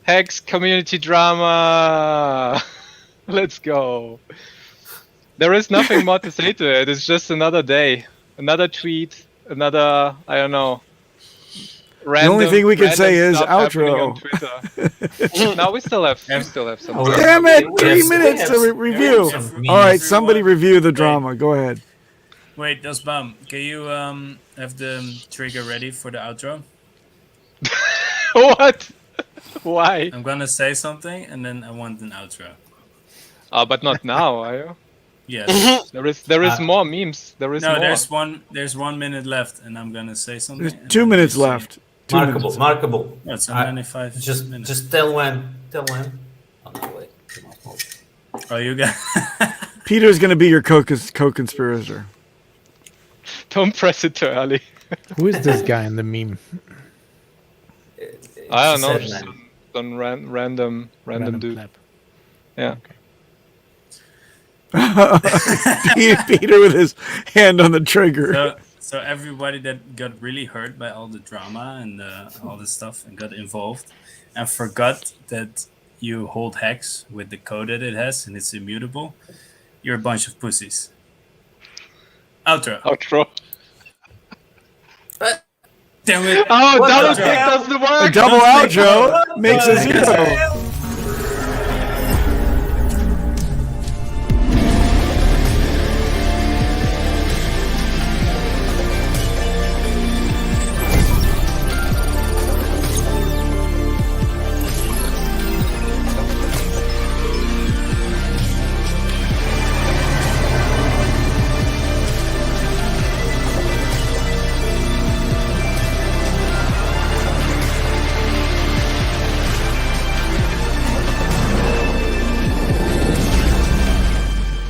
Hex community drama. Let's go. There is nothing more to say to it. It's just another day, another tweet, another, I don't know. Random, The only thing we can say is stuff happening on outro. Twitter. No, we still have some. Damn it! We 3 have- minutes we to have- review. we have memes. All right, somebody review the drama. Go ahead. Wait, Dasbam, can you have the trigger ready for the outro? What? Why? I'm gonna say something and then I want an outro. But not now, are you? Yes. There is more memes. There is more. There's 1 minute left and I'm gonna say something. There's and 2 then minutes you say- left. Markable. No, it's I- 95 Just minutes. just tell when. Tell when. Oh no, wait. Oh, you got. Peter's going to be your co-conspirator. Don't press it too early. Who is this guy in the meme? I don't know. It's a Just sad man. some random dude. clap. Yeah. Peter with his hand on the trigger. So everybody that got really hurt by all the drama and all this stuff and got involved and forgot that you hold Hex with the code that it has and it's immutable, you're a bunch of pussies. Outro. Outro. Damn it. Oh, What double the kick hell? doesn't A work. double outro makes a 0.